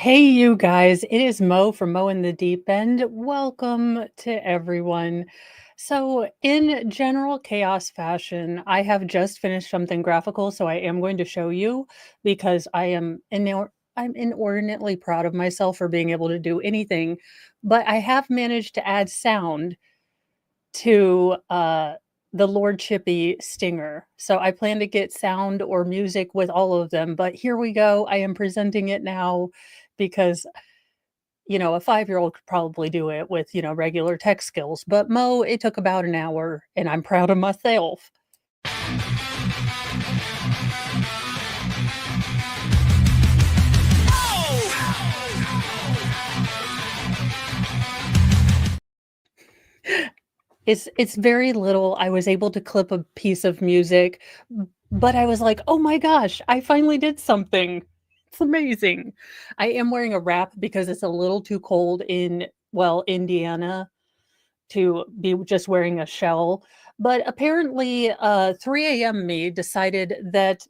Hey, you guys, it is Mo from Mo in the Deep End. Welcome to everyone. So, in general chaos fashion, I have just finished something graphical, so I am going to show you because I'm inordinately proud of myself for being able to do anything. But I have managed to add sound to the Lord Chippy Stinger. So I plan to get sound or music with all of them. But here we go. I am presenting it now because a 5-year-old could probably do it with, regular tech skills. But Mo, it took about an hour and I'm proud of myself. It's very little. I was able to clip a piece of music, but I was like, "Oh my gosh, I finally did something." It's amazing. I am wearing a wrap because it's a little too cold in, well, Indiana to be just wearing a shell. But apparently, 3 a.m. me decided that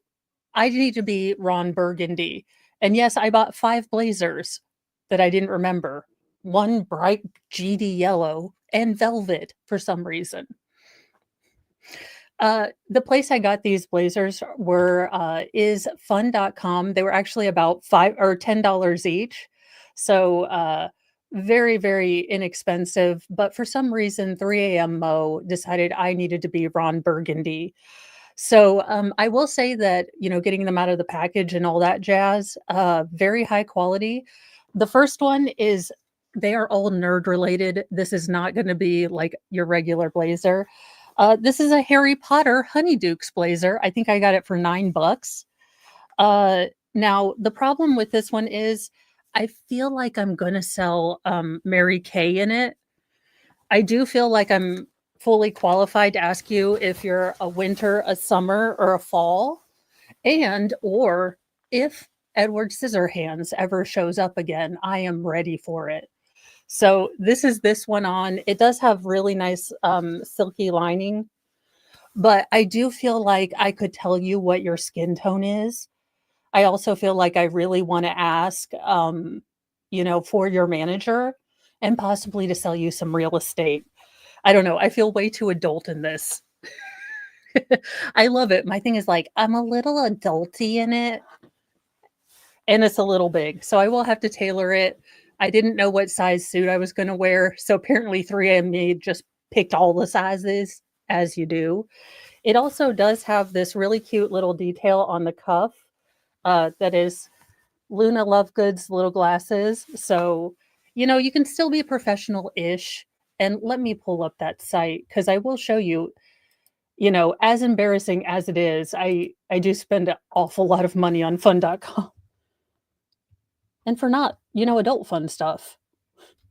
I need to be Ron Burgundy. And yes, I bought 5 blazers that I didn't remember. One bright GD yellow and velvet for some reason. The place I got these blazers were is fun.com. They were actually about 5 or $10 each. So very, very inexpensive. But for some reason, 3 a.m. Mo decided I needed to be Ron Burgundy. So I will say that, getting them out of the package and all that jazz, very high quality. The first one is they are all nerd related. This is not going to be like your regular blazer. This is a Harry Potter Honeydukes blazer. I think I got it for $9. Uh, Now, the problem with this one is I feel like I'm going to sell Mary Kay in it. I do feel like I'm fully qualified to ask you if you're a winter, a summer, or a fall, and or if Edward Scissorhands ever shows up again, I am ready for it. So this is this one on. It does have really nice silky lining, but I do feel like I could tell you what your skin tone is. I also feel like I really want to ask, for your manager and possibly to sell you some real estate. I don't know. I feel way too adult in this. I love it. My thing is like I'm a little adulty in it and it's a little big. So I will have to tailor it. I didn't know what size suit I was going to wear. So apparently 3M me just picked all the sizes as you do. It also does have this really cute little detail on the cuff that is Luna Lovegood's little glasses. So, you can still be professional ish. And let me pull up that site because I will show you, as embarrassing as it is, I do spend an awful lot of money on fun.com and for not, adult fun stuff,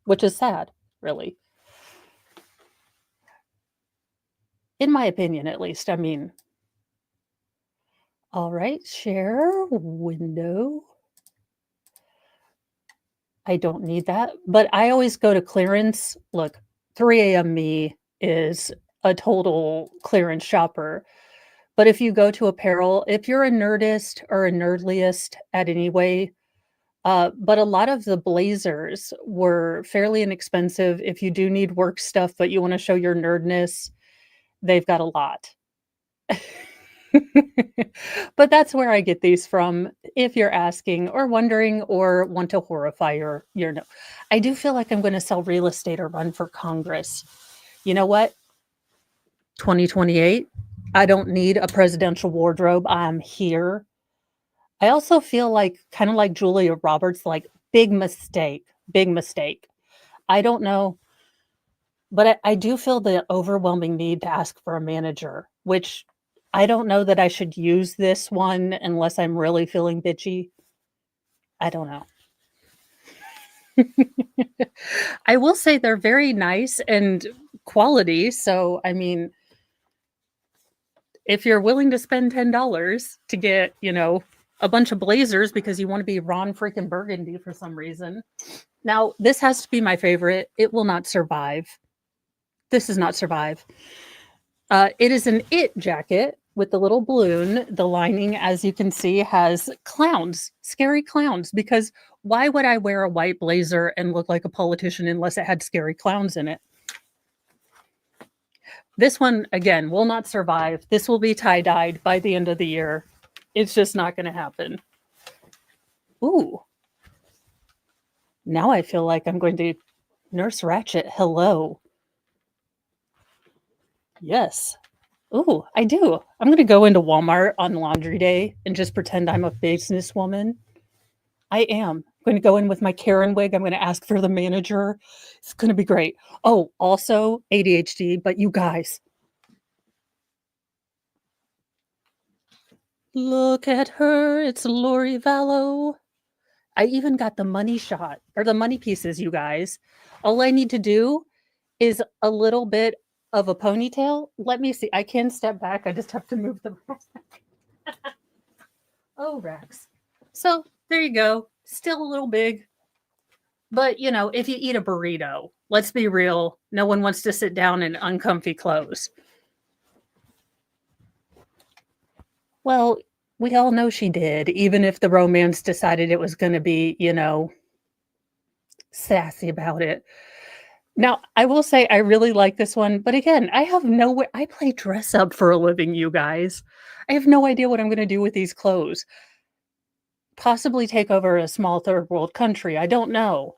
which is sad, really. In my opinion, at least. I mean, all right, share window. I don't need that, but I always go to clearance. Look, 3 a.m. me is a total clearance shopper. But if you go to apparel, if you're a nerdist or a nerdliest at any way, but a lot of the blazers were fairly inexpensive. If you do need work stuff, but you want to show your nerdness, they've got a lot. But that's where I get these from if you're asking or wondering or want to horrify your no. I do feel like I'm going to sell real estate or run for Congress. You know what? 2028. I don't need a presidential wardrobe. I'm here. I also feel like kind of like Julia Roberts, like big mistake, big mistake. I don't know, but I do feel the overwhelming need to ask for a manager, which I don't know that I should use this one unless I'm really feeling bitchy. I don't know. I will say they're very nice and quality. So, I mean, if you're willing to spend $10 to get, a bunch of blazers because you want to be Ron freaking Burgundy for some reason. Now, this has to be my favorite. It will not survive. This does not survive. It is an It jacket. with the little balloon. The lining, as you can see, has clowns, scary clowns, because why would I wear a white blazer and look like a politician unless it had scary clowns in it? This one, again, will not survive. This will be tie-dyed by the end of the year. It's just not going to happen. Ooh. Now I feel like I'm going to Nurse Ratched. Hello. Yes. Ooh, I do. I'm going to go into Walmart on laundry day and just pretend I'm a businesswoman. I am. I'm going to go in with my Karen wig. I'm going to ask for the manager. It's going to be great. Oh, also ADHD, but you guys, look at her. It's Lori Vallow. I even got the money shot or the money pieces, you guys. All I need to do is a little bit of a ponytail. Let me see. I can step back. I just have to move the Oh, Rex. So there you go. Still a little big. But, you know, if you eat a burrito, let's be real, no one wants to sit down in uncomfy clothes. Well, we all know she did, even if the romance decided it was going to be, you know, sassy about it. Now, I will say I really like this one, but again, I have no I play dress up for a living, you guys. I have no idea what I'm going to do with these clothes. Possibly take over a small third world country, I don't know.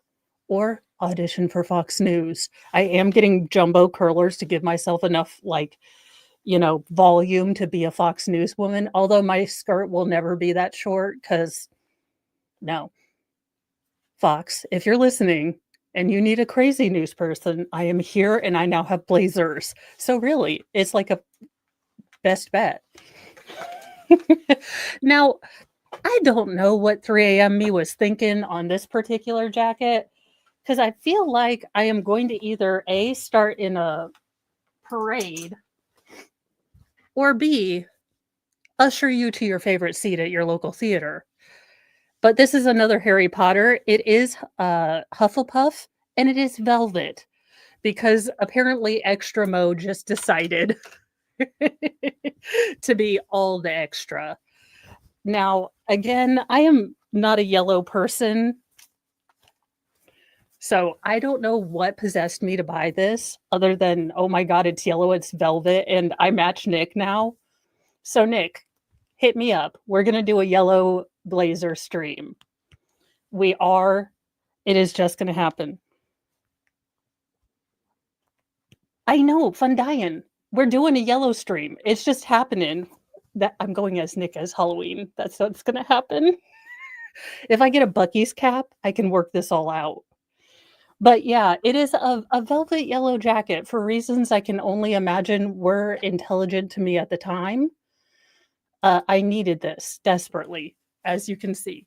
Or audition for Fox News. I am getting jumbo curlers to give myself enough, like, you know, volume to be a Fox News woman, although my skirt will never be that short because no. Fox, if you're listening and you need a crazy news person, I am here and I now have blazers. So really, it's like a best bet. Now, I don't know what 3 a.m. me was thinking on this particular jacket because I feel like I am going to either A, start in a parade, or B, usher you to your favorite seat at your local theater. But this is another Harry Potter. It is Hufflepuff and it is velvet because apparently Extra Mo just decided to be all the extra. Now, again, I am not a yellow person. So I don't know what possessed me to buy this other than, oh my God, it's yellow, it's velvet, and I match Nick now. So, Nick, hit me up. We're going to do a yellow blazer stream. We are. It is just going to happen. I know, fun dying. We're doing a yellow stream. It's just happening. That I'm going as Nick as Halloween. That's what's going to happen. If I get a Bucky's cap, I can work this all out. But yeah, it is a velvet yellow jacket for reasons I can only imagine were intelligent to me at the time. I needed this desperately, as you can see.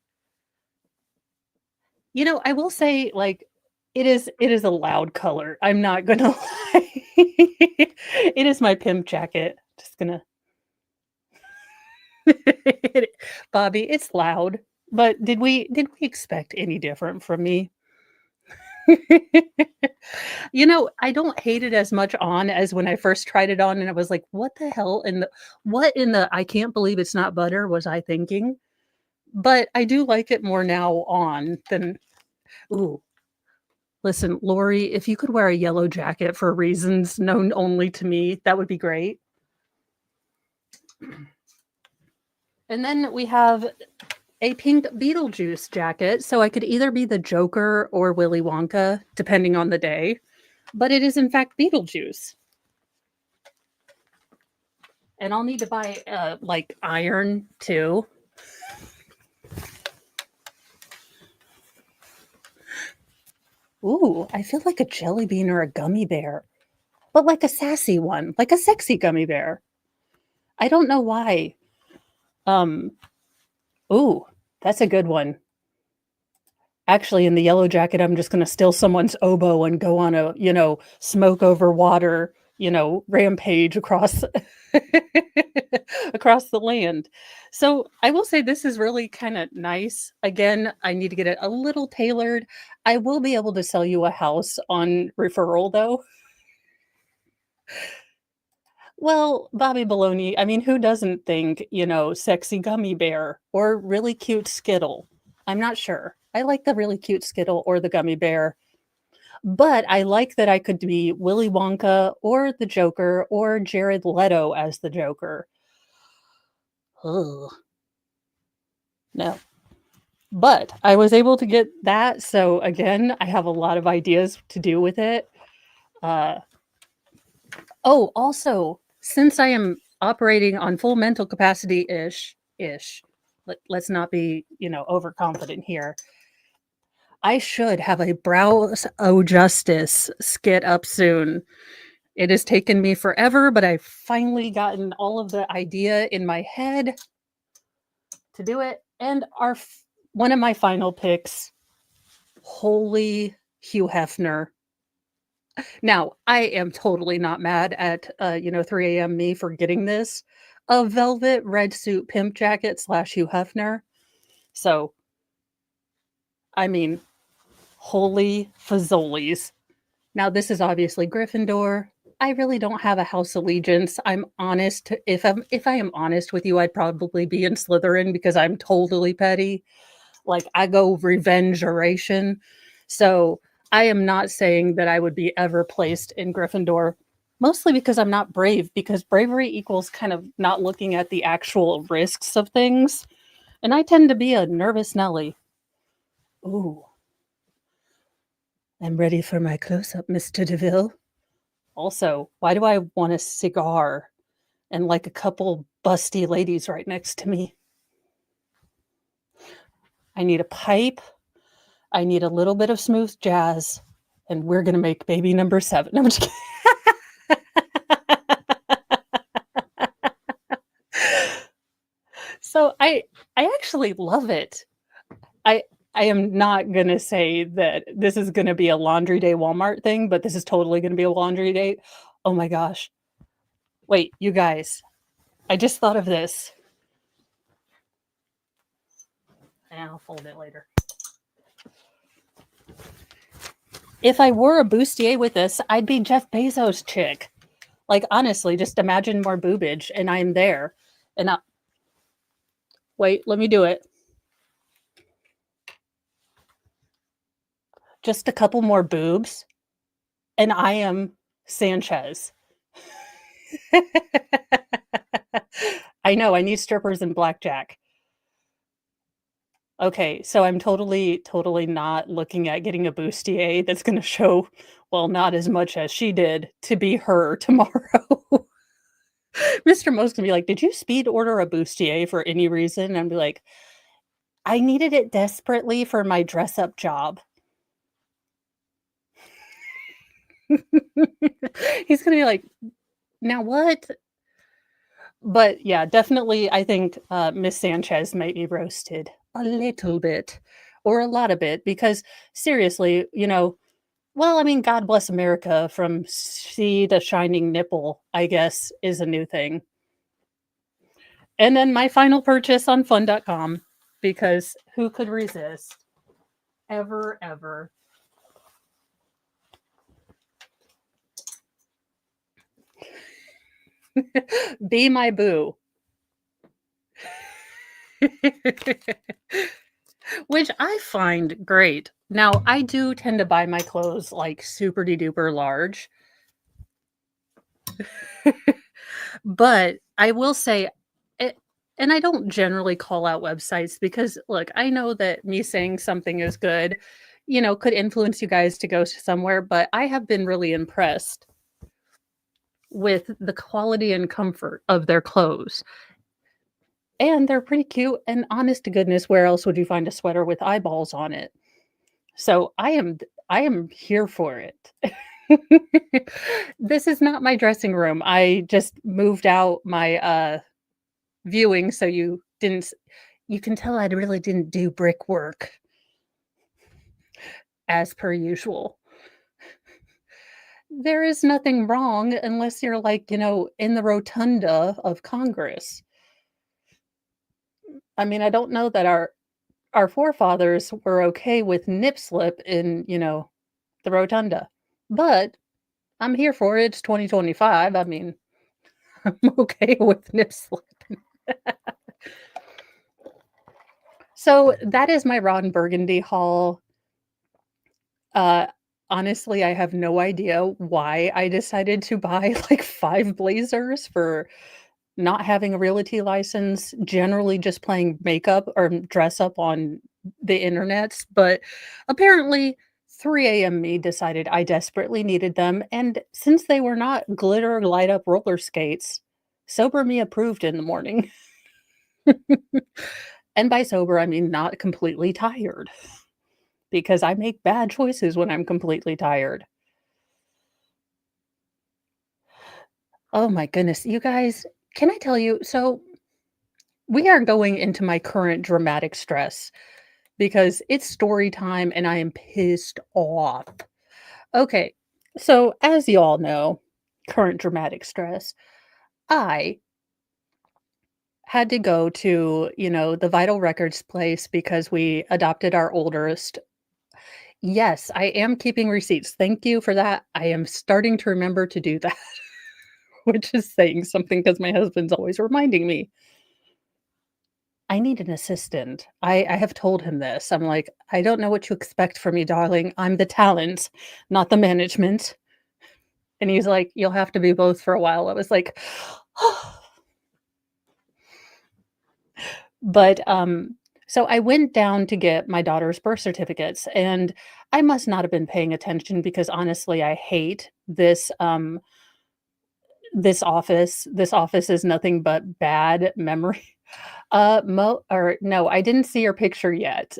You know, I will say, like, it is a loud color. I'm not gonna lie. It is my pimp jacket. Just gonna Bobby, it's loud. But did we expect any different from me? You know, I don't hate it as much on as when I first tried it on and I was like, "What the hell in the what in the I can't believe it's not butter," was I thinking? But I do like it more now on than ooh. Listen, Lori, if you could wear a yellow jacket for reasons known only to me, that would be great. And then we have a pink Beetlejuice jacket, so I could either be the Joker or Willy Wonka, depending on the day. But it is in fact Beetlejuice. And I'll need to buy like iron too. Ooh, I feel like a jelly bean or a gummy bear, but like a sassy one, like a sexy gummy bear. I don't know why. Um, ooh, that's a good one. Actually, in the yellow jacket, I'm just going to steal someone's oboe and go on a, you know, smoke over water, you know, rampage across across the land. So I will say this is really kind of nice. Again, I need to get it a little tailored. I will be able to sell you a house on referral though. Well, Bobby Baloney, I mean, who doesn't think, sexy gummy bear or really cute Skittle? I'm not sure. I like the really cute Skittle or the gummy bear, but I like that I could be Willy Wonka or the Joker or Jared Leto as the Joker. Ugh, no. But I was able to get that, so again, I have a lot of ideas to do with it. Uh, oh, also, since I am operating on full mental capacity ish, let's not be, overconfident here. I should have a Brows O Justice skit up soon. It has taken me forever, but I've finally gotten all of the idea in my head to do it. And one of my final picks, holy Hugh Hefner. Now, I am totally not mad at 3 a.m. me for getting this. A velvet red suit pimp jacket / Hugh Hefner. So, I mean, holy fazolies. Now, this is obviously Gryffindor. I really don't have a house allegiance. I'm honest. If I am honest with you, I'd probably be in Slytherin because I'm totally petty. Like I go revenge oration. So I am not saying that I would be ever placed in Gryffindor, mostly because I'm not brave, because bravery equals kind of not looking at the actual risks of things. And I tend to be a nervous Nelly. Ooh, I'm ready for my close up, Mr. DeVille. Also, why do I want a cigar and like a couple busty ladies right next to me? I need a pipe. I need a little bit of smooth jazz, and we're gonna make baby number 7. No, I'm just kidding. So I actually love it. I I am not gonna say that this is gonna be a laundry day Walmart thing, but this is totally gonna be a laundry day. Oh my gosh. Wait, you guys, I just thought of this. And I'll fold it later. If I wore a bustier with this, I'd be Jeff Bezos' chick. Like honestly, just imagine more boobage, and I'm there. And wait, let me do it. Just a couple more boobs, and I am Sanchez. I know, I need strippers and blackjack. Okay, so I'm totally, totally not looking at getting a bustier that's gonna show, well, not as much as she did to be her tomorrow. Mr. Mo's gonna be like, "Did you speed order a bustier for any reason?" And I'd be like, "I needed it desperately for my dress up job." He's gonna be like, "Now what?" But yeah, definitely, I think, Miss Sanchez might be roasted a little bit or a lot of bit because seriously, well, I mean, God bless America from see the shining nipple, I guess, is a new thing. And then my final purchase on fun.com because who could resist? Ever, ever. Be my boo. Which I find great. Now, I do tend to buy my clothes like super duper large. But I will say it, and I don't generally call out websites because look, I know that me saying something is good, could influence you guys to go somewhere, but I have been really impressed with the quality and comfort of their clothes. And they're pretty cute, and honest to goodness, where else would you find a sweater with eyeballs on it? So I am here for it. This is not my dressing room. I just moved out my viewing so you can tell I really didn't do brickwork as per usual. There is nothing wrong unless you're like, in the rotunda of Congress. I mean, I don't know that our forefathers were okay with nip slip in, the rotunda. But I'm here for it. It's 2025. I mean, I'm okay with nip slip. So that is my Ron Burgundy haul. Uh, honestly, I have no idea why I decided to buy like 5 blazers for not having a realty license, generally just playing makeup or dress up on the internets, but apparently 3 AM me decided I desperately needed them, and since they were not glitter light up roller skates, sober me approved in the morning. And by sober, I mean not completely tired, because I make bad choices when I'm completely tired. Oh my goodness, you guys, can I tell you? So we are going into my current dramatic stress because it's story time and I am pissed off. Okay, so as you all know, current dramatic stress, I had to go to, the Vital Records place because we adopted our oldest. Yes, I am keeping receipts. Thank you for that. I am starting to remember to do that, which is saying something because my husband's always reminding me. I need an assistant. I have told him this. I'm like, "I don't know what you expect from me, darling. I'm the talent, not the management." And he's like, "You'll have to be both for a while." I was like, but, so I went down to get my daughter's birth certificates, and I must not have been paying attention because honestly, I hate this office. This office is nothing but bad memory. Mo or no, I didn't see your picture yet.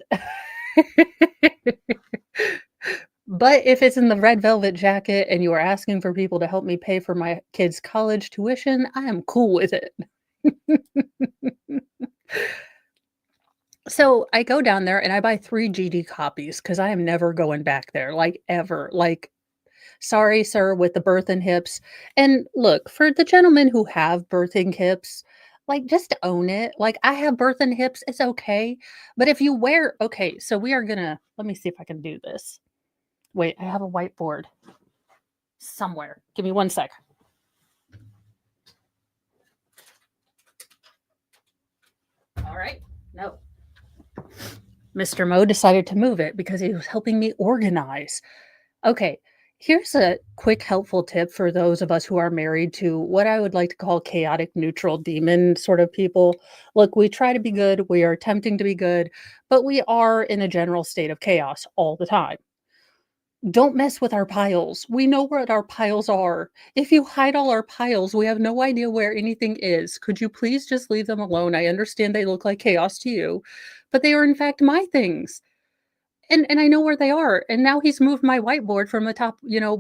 But if it's in the red velvet jacket and you are asking for people to help me pay for my kids' college tuition, I am cool with it. So I go down there and I buy 3 GD copies because I am never going back there, like, ever. Like, sorry, sir, with the birthing hips. And look, for the gentlemen who have birthing hips, like, just own it. Like, I have birthing hips, it's okay. But if you wear okay, so we are gonna let me see if I can do this. Wait, I have a whiteboard somewhere. Give me 1 sec. All right. No. Mr. Mo decided to move it because he was helping me organize. Okay, here's a quick helpful tip for those of us who are married to what I would like to call chaotic neutral demon sort of people. Look, we try to be good, we are attempting to be good, but we are in a general state of chaos all the time. Don't mess with our piles. We know what our piles are. If you hide all our piles, we have no idea where anything is. Could you please just leave them alone? I understand they look like chaos to you, but they are in fact my things. And I know where they are, and now he's moved my whiteboard from the top,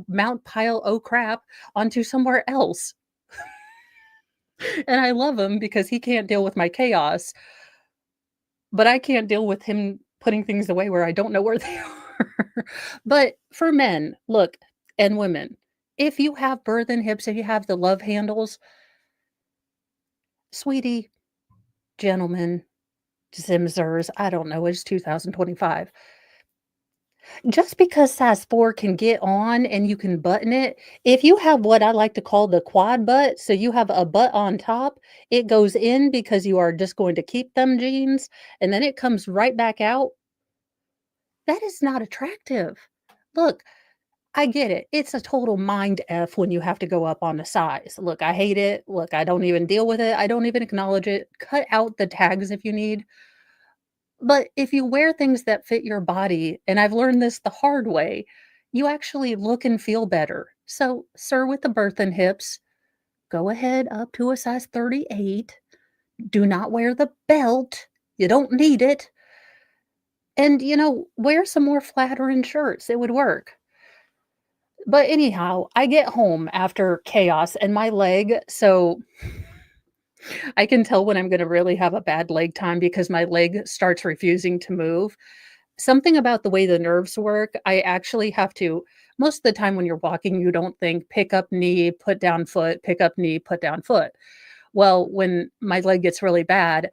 Mount Pile oh crap, onto somewhere else. And I love him because he can't deal with my chaos, but I can't deal with him putting things away where I don't know where they are. But for men, look, and women, if you have birth and hips, if you have the love handles, sweetie, gentlemen, Zimzers, I don't know, it's 2025. Just because size 4 can get on and you can button it, if you have what I like to call the quad butt, so you have a butt on top, it goes in because you are just going to keep them jeans, and then it comes right back out, that is not attractive. Look, I get it. It's a total mind F when you have to go up on the size. Look, I hate it. Look, I don't even deal with it. I don't even acknowledge it. Cut out the tags if you need. But if you wear things that fit your body, and I've learned this the hard way, you actually look and feel better. So, sir with the birth and hips, go ahead up to a size 38. Do not wear the belt. You don't need it. And, wear some more flattering shirts. It would work. But anyhow, I get home after chaos and my leg, so I can tell when I'm going to really have a bad leg time because my leg starts refusing to move. Something about the way the nerves work, I actually have to most of the time when you're walking, you don't think pick up knee, put down foot, pick up knee, put down foot. Well, when my leg gets really bad,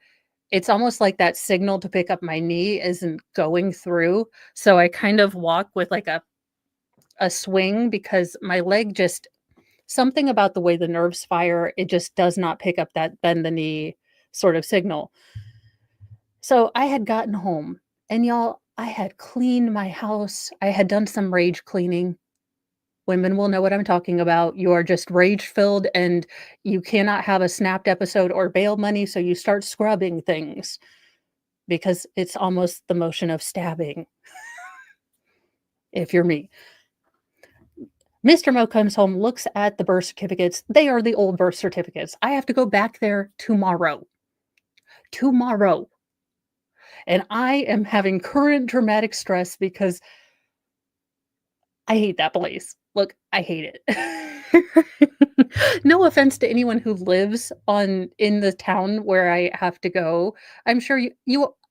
it's almost like that signal to pick up my knee isn't going through. So I kind of walk with like a swing because my leg just Something about the way the nerves fire, it just does not pick up that bend the knee sort of signal. So I had gotten home and y'all, I had cleaned my house. I had done some rage cleaning. Women will know what I'm talking about. You are just rage filled and you cannot have a snapped episode or bail money. So you start scrubbing things because it's almost the motion of stabbing if you're me. Mr. Mo comes home, looks at the birth certificates. They are the old birth certificates. I have to go back there tomorrow. Tomorrow. And I am having current traumatic stress because I hate that place. Look, I hate it. No offense to anyone who lives in the town where I have to go. I'm sure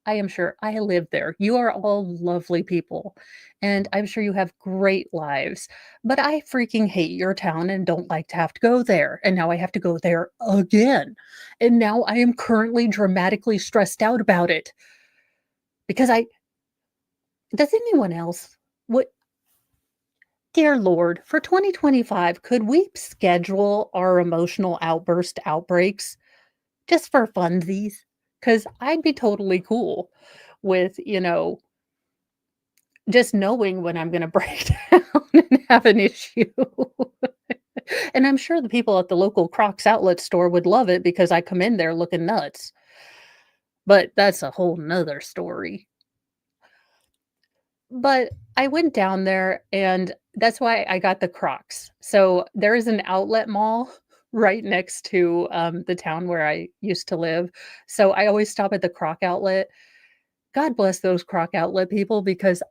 I am sure I live there. You are all lovely people, and I'm sure you have great lives. But I freaking hate your town and don't like to have to go there. And now I have to go there again. And now I am currently dramatically stressed out about it because I does anyone else what dear Lord, for 2025, could we schedule our emotional outbreaks just for funsies? Because I'd be totally cool with, just knowing when I'm going to break down and have an issue. And I'm sure the people at the local Crocs outlet store would love it because I come in there looking nuts. But that's a whole nother story. But I went down there, and that's why I got the Crocs. So, there is an outlet mall right next to, the town where I used to live. So, I always stop at the Croc outlet. God bless those Croc outlet people because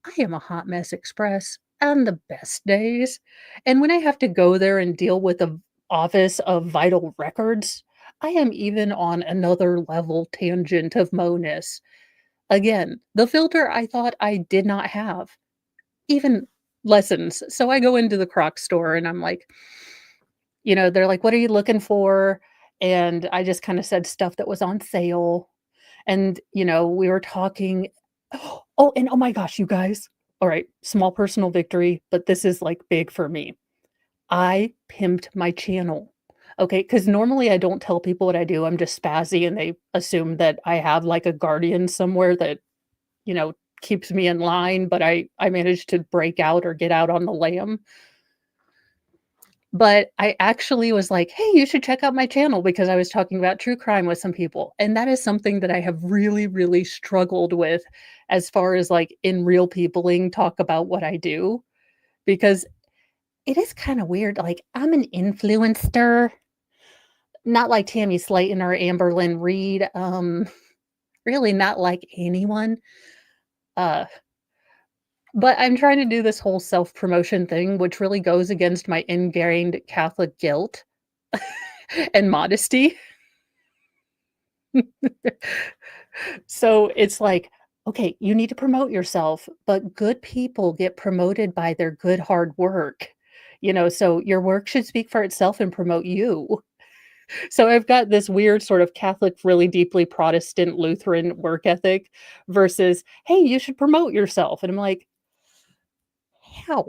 I am a hot mess express on the best days. And when I have to go there and deal with the office of vital records, I am even on another level tangent of Mo-ness. Again, the filter I thought I did not have, even lessons. So I go into the Croc store and I'm like, they're like, "What are you looking for?" And I just kinda said stuff that was on sale. And, we were talking. Oh, and oh my gosh, you guys. All right, small personal victory, but this is, like, big for me. I pimped my channel. Okay, because normally I don't tell people what I do. I'm just spazzy and they assume that I have, like, a guardian somewhere that you know, keeps me in line, but I managed to break out or get out on the lam. But I actually was like, "Hey, you should check out my channel," because I was talking about true crime with some people, and that is something that I have really, really struggled with as far as, like, in real peopling, talk about what I do, because it is kinda weird, like, I'm an influencer, not like Tammy Slayton or Amberlynn Reed, really not like anyone, uh but I'm trying to do this whole self-promotion thing, which really goes against my ingrained Catholic guilt and modesty. So it's like, okay, you need to promote yourself, but good people get promoted by their good hard work. So your work should speak for itself and promote you. So I've got this weird sort of Catholic, really deeply Protestant Lutheran work ethic versus, hey, you should promote yourself. And I'm like, how?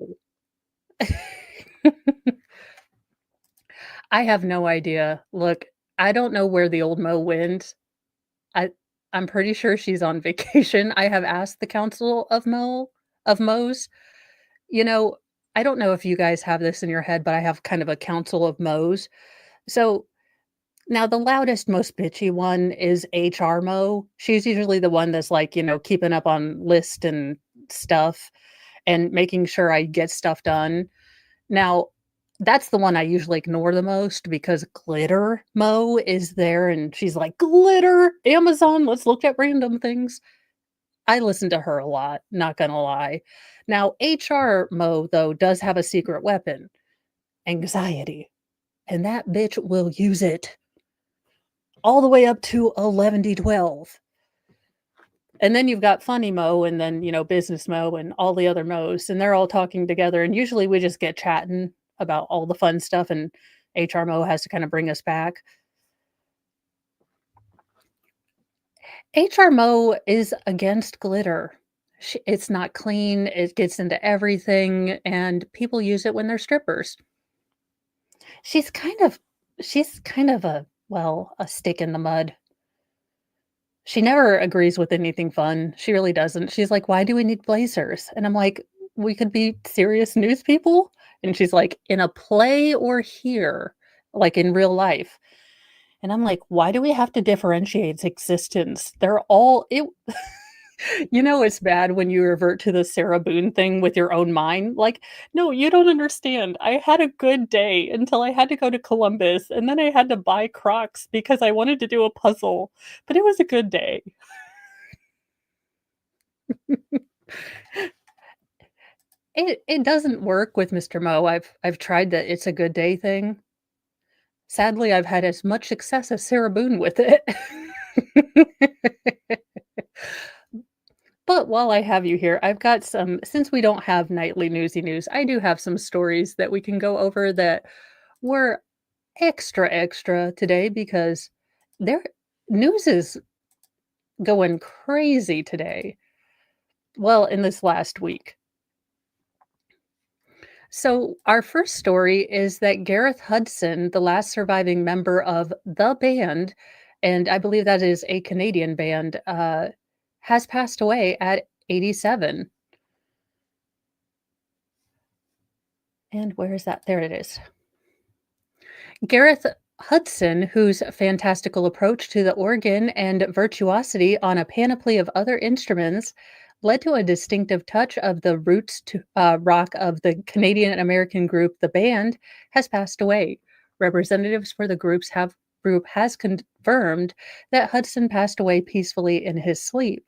I have no idea. Look, I don't know where the old Mo went. I I'm pretty sure she's on vacation. I have asked the council of Mo's. You know, I don't know if you guys have this in your head, but I have kind of a council of Mo's. So now the loudest, most bitchy one is HR Mo. She's usually the one that's like, keeping up on list and stuff and making sure I get stuff done. Now, that's the one I usually ignore the most because Glitter Mo is there and she's like, "Glitter, Amazon, let's look at random things." I listen to her a lot, not gonna lie. Now, HR Mo, though, does have a secret weapon, anxiety, and that bitch will use it all the way up to 11D12. And then you've got Funny Mo and then, Business Mo and all the other Mo's, and they're all talking together, and usually we just get chatting about all the fun stuff, and HR Mo has to kinda bring us back. HR Mo is against glitter. It's not clean, it gets into everything, and people use it when they're strippers. She's kind of she's kind of a well, a stick in the mud. She never agrees with anything fun. She really doesn't. She's like, "Why do we need blazers?" And I'm like, "We could be serious news people." And she's like, "In a play or here, like in real life." And I'm like, "Why do we have to differentiate existence? They're all it." It's bad when you revert to the Sarah Boone thing with your own mind. Like, "No, you don't understand. I had a good day until I had to go to Columbus, and then I had to buy Crocs because I wanted to do a puzzle, but it was a good day." It doesn't work with Mr. Mo. I've tried the "it's a good day" thing. Sadly, I've had as much success as Sarah Boone with it. But while I have you here, I've got some since we don't have nightly newsy news, I do have some stories that we can go over that were extra, extra today because their news is going crazy today. Well, in this last week. So, our first story is that Gareth Hudson, the last surviving member of the band, and I believe that is a Canadian band, has passed away at 87. And where is that? There it is. Gareth Hudson, whose fantastical approach to the organ and virtuosity on a panoply of other instruments led to a distinctive touch of the roots to rock of the Canadian American group The Band, has passed away. Representatives for the group has confirmed that Hudson passed away peacefully in his sleep.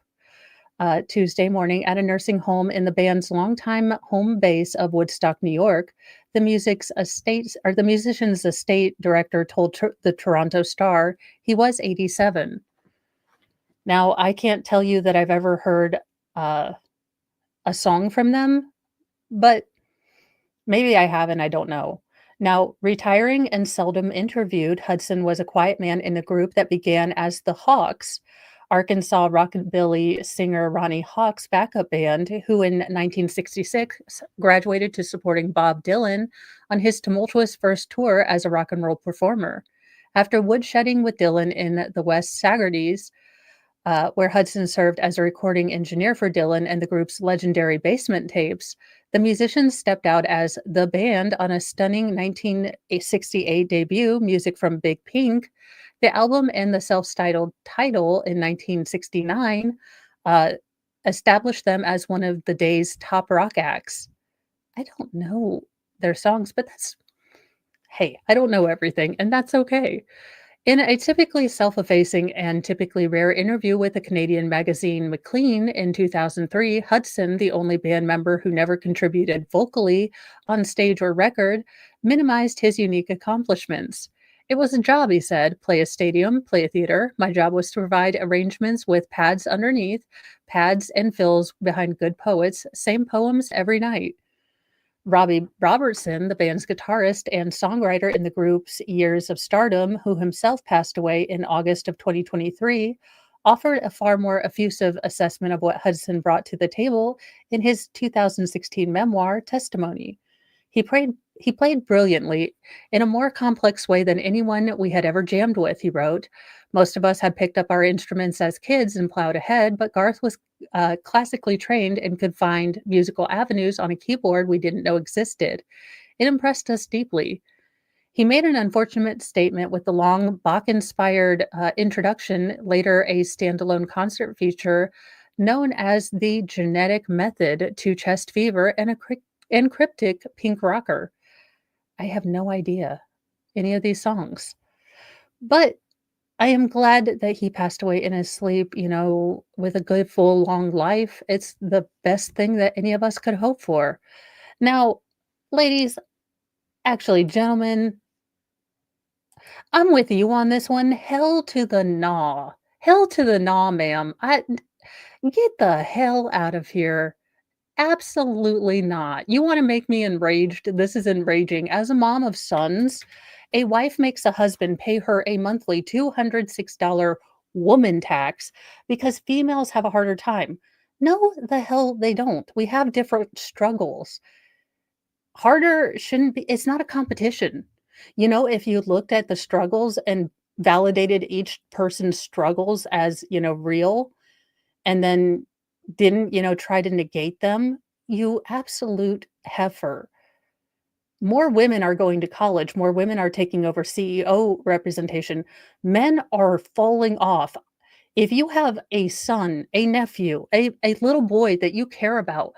Tuesday morning at a nursing home in the band's longtime home base of Woodstock, New York. The musician's estate director told the Toronto Star he was 87. Now, I can't tell you that I've ever heard uh, a song from them, but maybe I have and I don't know. Now, retiring and seldom interviewed, Hudson was a quiet man in a group that began as the Hawks, Arkansas rockabilly singer Ronnie Hawk's backup band, who in 1966 graduated to supporting Bob Dylan on his tumultuous first tour as a rock and roll performer. After woodshedding with Dylan in the West Sagardys, where Hudson served as a recording engineer for Dylan and the group's legendary basement tapes, the musicians stepped out as the band on a stunning 1968 debut, Music from Big Pink. The album and the self-titled title in 1969 uh, established them as one of the day's top rock acts. I don't know their songs, but hey, I don't know everything, and that's okay. In a typically self-effacing and typically rare interview with the Canadian magazine Maclean in 2003, Hudson, the only band member who never contributed vocally on stage or record, minimized his unique accomplishments. It was a job, he said, play a stadium, play a theater. My job was to provide arrangements with pads underneath, pads and fills behind good poets, same poems every night. Robbie Robertson, the band's guitarist and songwriter in the group's years of stardom, who himself passed away in August of 2023, offered a far more effusive assessment of what Hudson brought to the table in his 2016 memoir, Testimony. He played brilliantly in a more complex way than anyone we had ever jammed with, he wrote. Most of us had picked up our instruments as kids and plowed ahead, but Garth was classically trained and could find musical avenues on a keyboard we didn't know existed. It impressed us deeply. He made an unfortunate statement with the long Bach inspired introduction, later a standalone concert feature known as the Genetic Method to Chest Fever and Cryptic Pink Rocker. I have no idea any of these songs, but I am glad that he passed away in his sleep, with a good, full, long life. It's the best thing that any of us could hope for. Now, ladies, actually, gentlemen, I'm with you on this one. Hell to the gnaw. Hell to the gnaw, ma'am. Get the hell out of here. Absolutely not. You wanna make me enraged? This is enraging. As a mom of sons, a wife makes a husband pay her a monthly $206 woman tax because females have a harder time. No, the hell they don't. We have different struggles. Harder shouldn't be it's not a competition. If you looked at the struggles and validated each person's struggles as, real, and then didn't, try to negate them, you absolute heifer. More women are going to college, more women are taking over CEO representation. Men are falling off. If you have a son, a nephew, a little boy that you care about,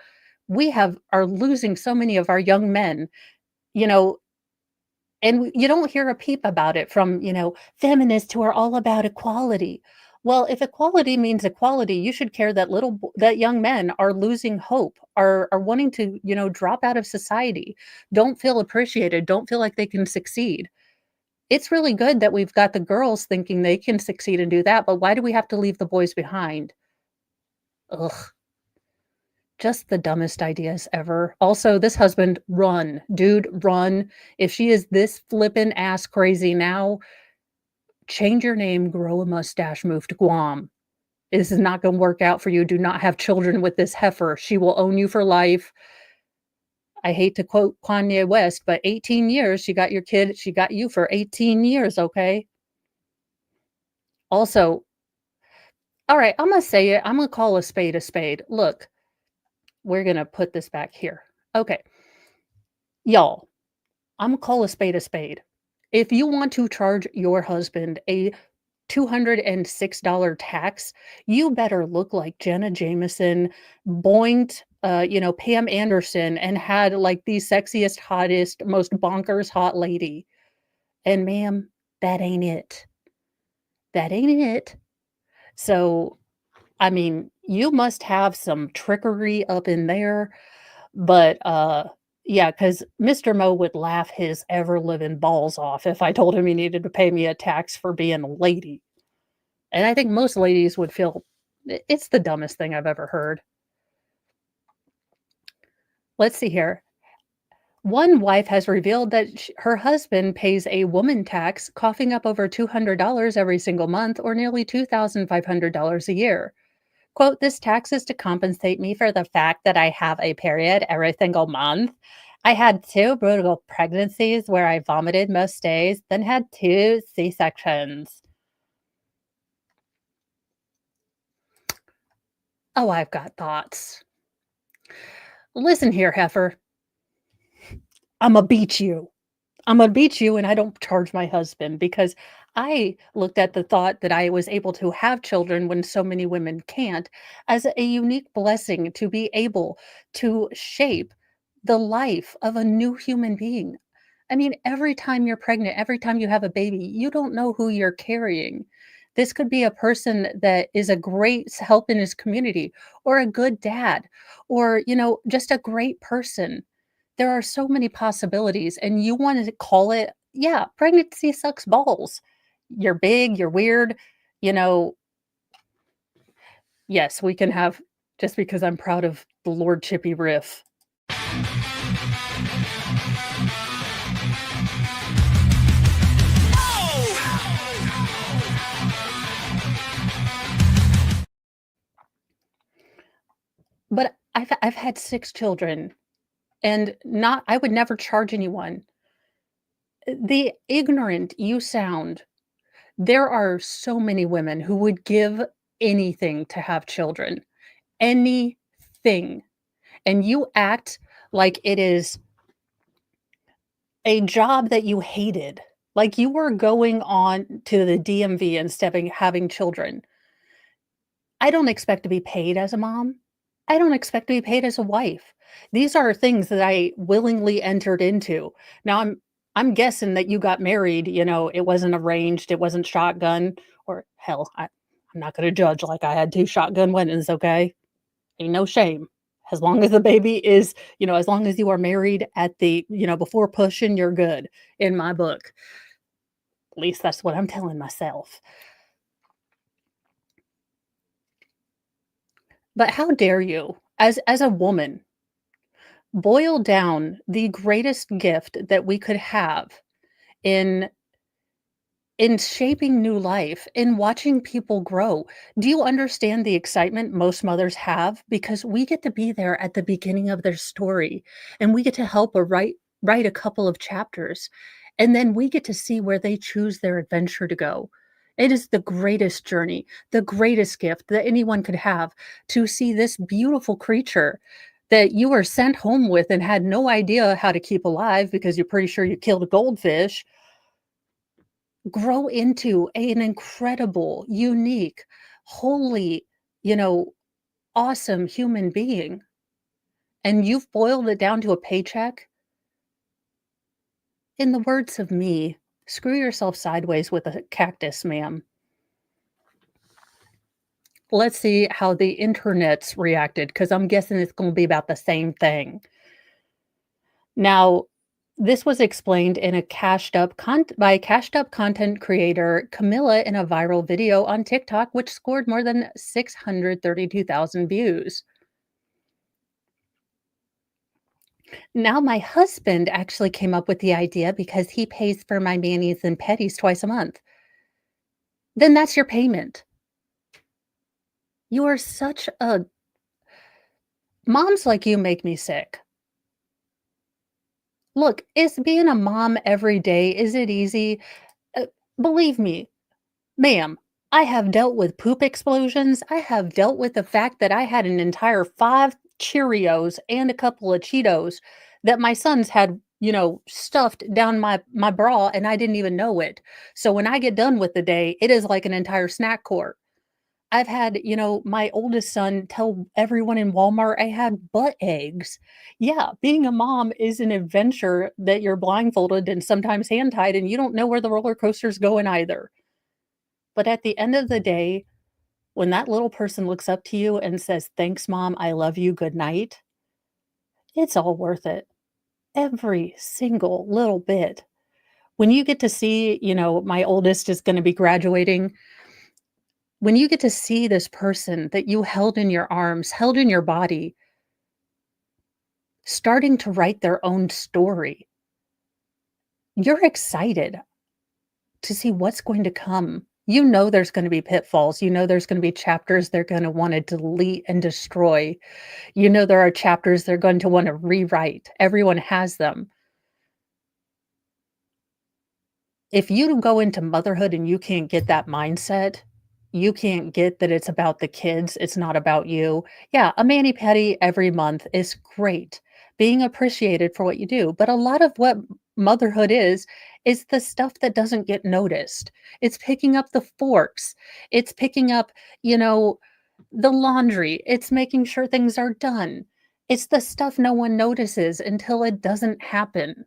we are losing so many of our young men, you know, and you don't hear a peep about it from, feminists who are all about equality. Well, if equality means equality, you should care that that young men are losing hope, are wanting to, drop out of society, don't feel appreciated, don't feel like they can succeed. It's really good that we've got the girls thinking they can succeed and do that, but why do we have to leave the boys behind? Ugh, just the dumbest ideas ever. Also, this husband, run. Dude, run. If she is this flippin' ass crazy now, change your name, grow a mustache, move to Guam. This is not gonna work out for you. Do not have children with this heifer. She will own you for life. I hate to quote Kanye West, but 18 years, she got your kid, she got you for 18 years, okay? Also, all right, I'm gonna say it. I'm gonna call a spade a spade. Look, we're gonna put this back here. Okay, y'all, I'm gonna call a spade a spade. If you want to charge your husband a $206 tax, you better look like Jenna Jameson, boinged, Pam Anderson, and had like the sexiest, hottest, most bonkers hot lady. And ma'am, that ain't it. That ain't it. So, I mean, you must have some trickery up in there, but, yeah, because Mr. Mo would laugh his ever living balls off if I told him he needed to pay me a tax for being a lady, and I think most ladies would feel it's the dumbest thing I've ever heard. Let's see here. One wife has revealed that her husband pays a woman tax, coughing up over $200 every single month or nearly $2,500 a year. Quote, "This tax is to compensate me for the fact that I have a period every single month. I had two brutal pregnancies where I vomited most days, then had two C-sections." Oh, I've got thoughts. Listen here, heifer. Imma beat you. Imma beat you, and I don't charge my husband because I looked at the thought that I was able to have children when so many women can't as a unique blessing to be able to shape the life of a new human being. I mean, every time you're pregnant, every time you have a baby, you don't know who you're carrying. This could be a person that is a great help in his community or a good dad or, just a great person. There are so many possibilities, and you wanted to call it yeah, pregnancy sucks balls. You're big, you're weird, you know yes, we can have just because I'm proud of the Lord Chippy riff. But I've had 6 children, and not I would never charge anyone. The ignorant you sound. There are so many women who would give anything to have children. Anything. And you act like it is a job that you hated, like you were going on to the DMV and stepping having children. I don't expect to be paid as a mom. I don't expect to be paid as a wife. These are things that I willingly entered into. Now I'm guessing that you got married, it wasn't arranged, it wasn't shotgun, or hell, I'm not gonna judge like I had 2 shotgun weddings, okay? Ain't no shame. As long as the baby is, as long as you are married at the, before pushing, you're good in my book. At least that's what I'm telling myself. But how dare you, as a woman, boil down the greatest gift that we could have in shaping new life, in watching people grow. Do you understand the excitement most mothers have? Because we get to be there at the beginning of their story, and we get to help or write a couple of chapters. And then we get to see where they choose their adventure to go. It is the greatest journey, the greatest gift that anyone could have to see this beautiful creature that you were sent home with and had no idea how to keep alive because you're pretty sure you killed a goldfish, grow into an incredible, unique, holy, you know, awesome human being. And you've boiled it down to a paycheck. In the words of me, screw yourself sideways with a cactus, ma'am. Let's see how the internet's reacted, because I'm guessing it's gonna be about the same thing. Now, this was explained in a cashed up content creator Camilla in a viral video on TikTok, which scored more than 632,000 views. Now, my husband actually came up with the idea because he pays for my manis and petties twice a month. Then that's your payment. You are such a moms like you make me sick. Look, is being a mom every day, is it easy? Uh, Believe me, ma'am, I have dealt with poop explosions. I have dealt with the fact that I had an entire 5 Cheerios and a couple of Cheetos that my sons had, stuffed down my bra, and I didn't even know it. So when I get done with the day, it is like an entire snack court. I've had, my oldest son tell everyone in Walmart I had butt eggs. Yeah, being a mom is an adventure that you're blindfolded and sometimes hand tied, and you don't know where the roller coaster's going either. But at the end of the day, when that little person looks up to you and says, "Thanks, mom, I love you, good night," it's all worth it. Every single little bit. When you get to see, my oldest is going to be graduating. When you get to see this person that you held in your arms, held in your body, starting to write their own story, you're excited to see what's going to come. You know there's going to be pitfalls. You know there's going to be chapters they're going to want to delete and destroy. You know there are chapters they're going to want to rewrite. Everyone has them. If you go into motherhood and you can't get that mindset, you can't get that it's about the kids, it's not about you. Yeah, a mani-pedi every month is great, being appreciated for what you do, but a lot of what motherhood is the stuff that doesn't get noticed. It's picking up the forks, it's picking up, you know, the laundry, it's making sure things are done. It's the stuff no one notices until it doesn't happen.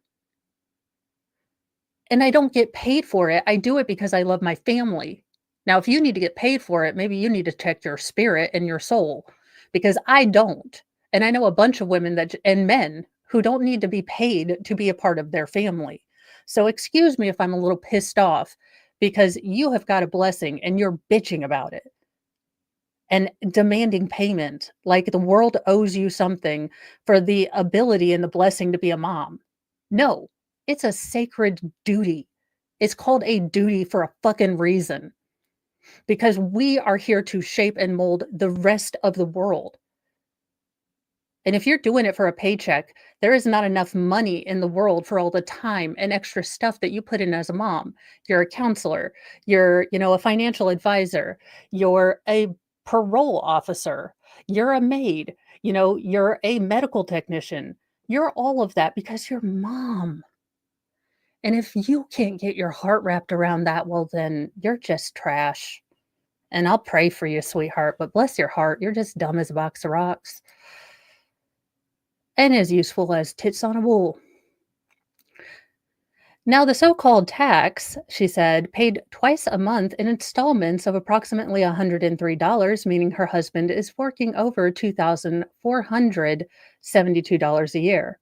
And I don't get paid for it. I do it because I love my family. Now, if you need to get paid for it, maybe you need to check your spirit and your soul because I don't. And I know a bunch of women and men who don't need to be paid to be a part of their family. So excuse me if I'm a little pissed off because you have got a blessing and you're bitching about it and demanding payment like the world owes you something for the ability and the blessing to be a mom. No, it's a sacred duty. It's called a duty for a fucking reason because we are here to shape and mold the rest of the world. And if you're doing it for a paycheck, there is not enough money in the world for all the time and extra stuff that you put in as a mom. You're a counselor, you're, a financial advisor, you're a parole officer, you're a maid, you're a medical technician. You're all of that because you're mom. And if you can't get your heart wrapped around that, well, then you're just trash. And I'll pray for you, sweetheart, but bless your heart, you're just dumb as a box of rocks and as useful as tits on a wool. Now, the so called tax, she said, paid twice a month in installments of approximately $103, meaning her husband is forking over $2,472 a year.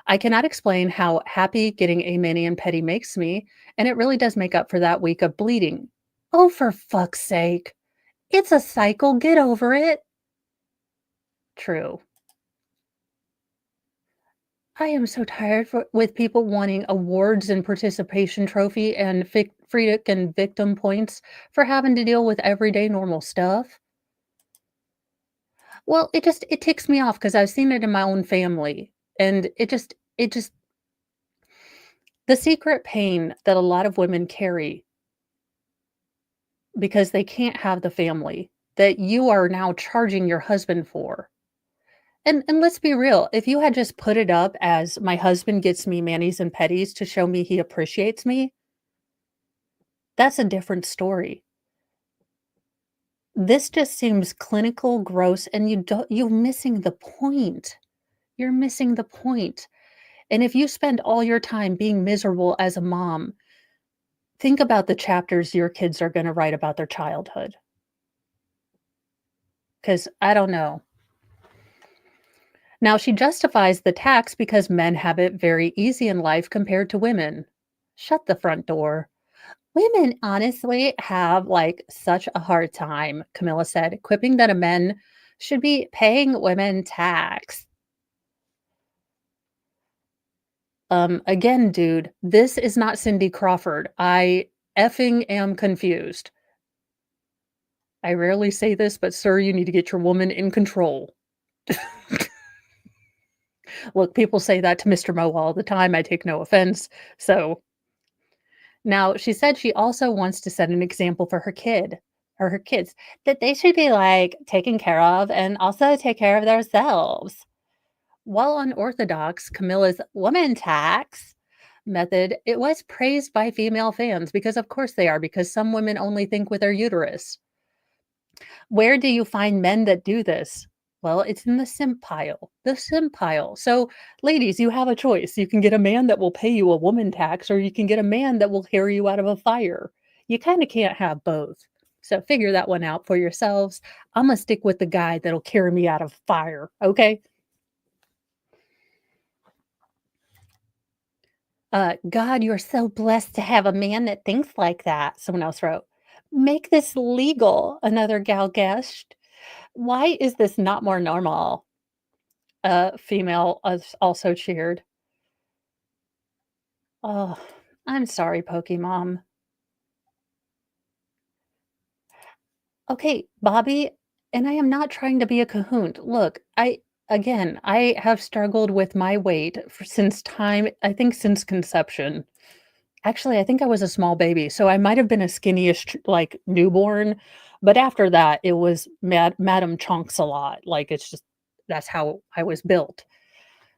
I cannot explain how happy getting a mani and pedi makes me, and it really does make up for that week of bleeding. Oh, for fuck's sake. It's a cycle. Get over it. True. I am so tired with people wanting awards and participation trophy and freaking victim points for having to deal with everyday normal stuff. Well, it ticks me off because I've seen it in my own family, and it just The secret pain that a lot of women carry because they can't have the family that you are now charging your husband for. And let's be real, if you had just put it up as my husband gets me manis and petties to show me he appreciates me, that's a different story. This just seems clinical, gross, and you're missing the point. You're missing the point. And if you spend all your time being miserable as a mom, think about the chapters your kids are gonna write about their childhood. Because I don't know. Now she justifies the tax because men have it very easy in life compared to women. Shut the front door. Women honestly have like such a hard time, Camilla said, quipping that a men should be paying women tax. Again, dude, this is not Cindy Crawford. I effing am confused. I rarely say this, but sir, you need to get your woman in control. Look, people say that to Mr. Mo all the time. I take no offense. So now she said she also wants to set an example for her kid or her kids that they should be like taken care of and also take care of themselves. While unorthodox, Camilla's woman tax method, it was praised by female fans because of course they are, because some women only think with their uterus. Where do you find men that do this? Well, it's in the simp pile. The simp pile. So, ladies, you have a choice. You can get a man that will pay you a woman tax, or you can get a man that will carry you out of a fire. You kind of can't have both. So, figure that one out for yourselves. I'm going to stick with the guy that'll carry me out of fire. Okay. God, you're so blessed to have a man that thinks like that. Someone else wrote, make this legal. Another gal guessed. Why is this not more normal? A female also cheered. Oh, I'm sorry, Pokemon. Okay, Bobby, and I am not trying to be a cahoon. Look, I have struggled with my weight for since time, I think since conception. Actually, I think I was a small baby, so I might have been a skinny-ish, like, newborn, but after that, it was Madam Chunks a lot. Like, it's just that's how I was built.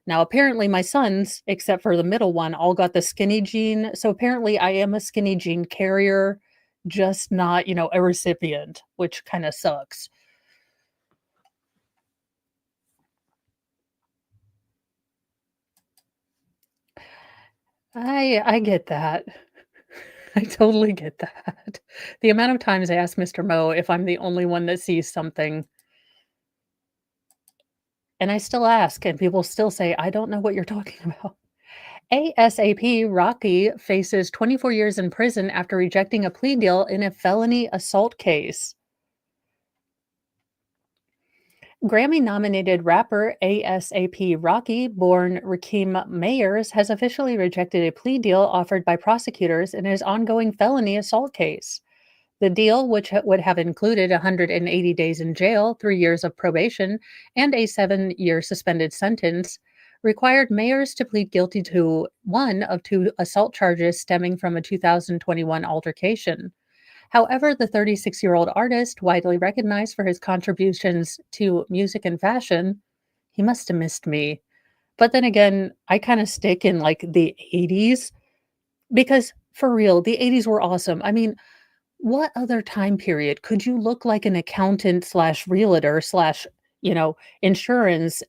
Now, apparently, my sons, except for the middle one, all got the skinny gene. So apparently, I am a skinny gene carrier, just not, a recipient, which kind of sucks. I get that. I totally get that. The amount of times I ask Mr. Mo if I'm the only one that sees something, and I still ask, and people still say, I don't know what you're talking about. ASAP Rocky faces 24 years in prison after rejecting a plea deal in a felony assault case. Grammy-nominated rapper ASAP Rocky, born Rakeem Mayers, has officially rejected a plea deal offered by prosecutors in his ongoing felony assault case. The deal, which would have included 180 days in jail, 3 years of probation, and a 7-year suspended sentence, required Mayers to plead guilty to one of two assault charges stemming from a 2021 altercation. However, the 36-year-old artist, widely recognized for his contributions to music and fashion, he must have missed me. But then again, I kind of stick in like the 80s because for real, the 80s were awesome. I mean, what other time period could you look like an accountant slash realtor slash, insurance,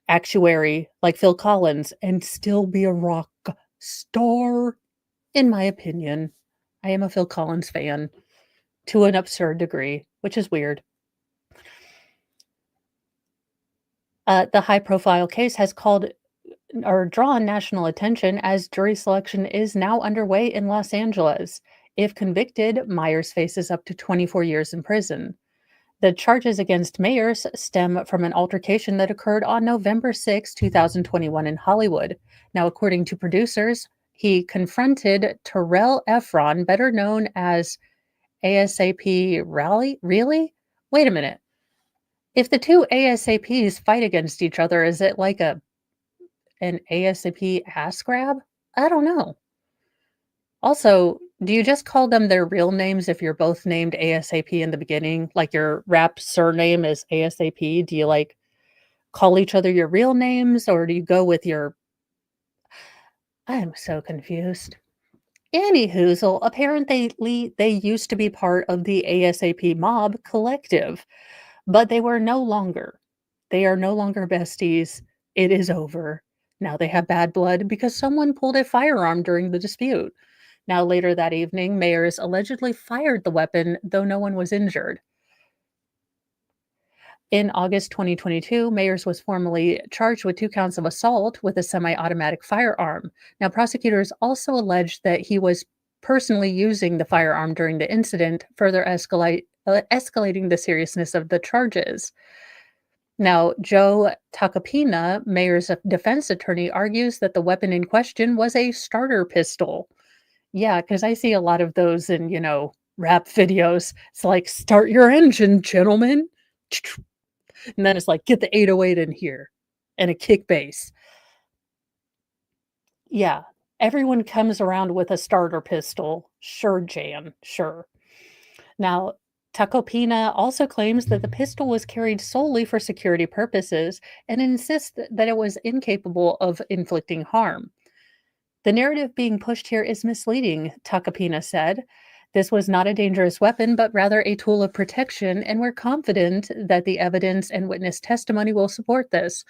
actuary like Phil Collins and still be a rock star? In my opinion, I am a Phil Collins fan to an absurd degree, which is weird. The high profile case has called or drawn national attention as jury selection is now underway in Los Angeles. If convicted, Myers faces up to 24 years in prison. The charges against Mayers stem from an altercation that occurred on November 6, 2021 in Hollywood. Now, according to producers, he confronted Terrell Efron, better known as ASAP Rally? Really? Wait a minute. If the two ASAPs fight against each other, is it like an ASAP ass grab? I don't know. Also, do you just call them their real names if you're both named ASAP in the beginning? Like your rap surname is ASAP? Do you like call each other your real names or do you go with your I'm so confused. Anyhoozle, apparently they used to be part of the ASAP mob collective, but they were no longer. They are no longer besties. It is over. Now they have bad blood because someone pulled a firearm during the dispute. Now, later that evening, Mayers allegedly fired the weapon, though no one was injured. In August 2022, Mayers was formally charged with 2 counts of assault with a semi automatic firearm. Now, prosecutors also alleged that he was personally using the firearm during the incident, further escalating the seriousness of the charges. Now, Joe Takapina, Mayer's defense attorney, argues that the weapon in question was a starter pistol. Yeah, because I see a lot of those in, rap videos. It's like, "Start your engine, gentlemen." And then it's like, "Get the 808 in here," and a kick bass. Yeah, everyone comes around with a starter pistol. Sure, Jan, sure. Now, Tacopina also claims that the pistol was carried solely for security purposes and insists that it was incapable of inflicting harm. The narrative being pushed here is misleading, Takapina said. This was not a dangerous weapon, but rather a tool of protection, and we're confident that the evidence and witness testimony will support this.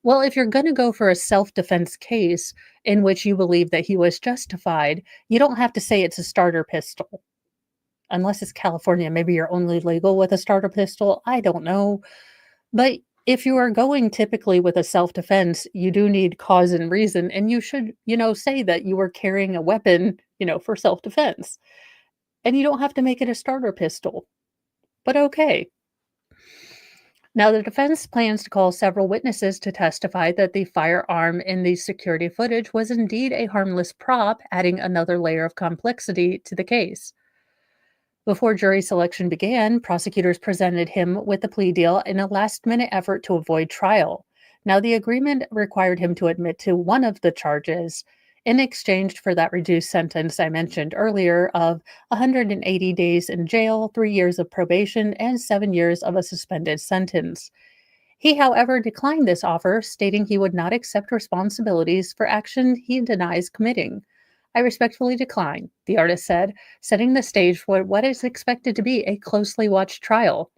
Well, if you're going to go for a self defense case in which you believe that he was justified, you don't have to say it's a starter pistol. Unless it's California, maybe you're only legal with a starter pistol. I don't know. But if you are going typically with a self-defense, you do need cause and reason, and you should, say that you were carrying a weapon, for self-defense. And you don't have to make it a starter pistol. But okay. Now, the defense plans to call several witnesses to testify that the firearm in the security footage was indeed a harmless prop, adding another layer of complexity to the case. Before jury selection began, prosecutors presented him with a plea deal in a last minute effort to avoid trial. Now, the agreement required him to admit to one of the charges in exchange for that reduced sentence I mentioned earlier of 180 days in jail, 3 years of probation, and 7 years of a suspended sentence. He, however, declined this offer, stating he would not accept responsibilities for action he denies committing. I respectfully decline, the artist said, setting the stage for what is expected to be a closely watched trial.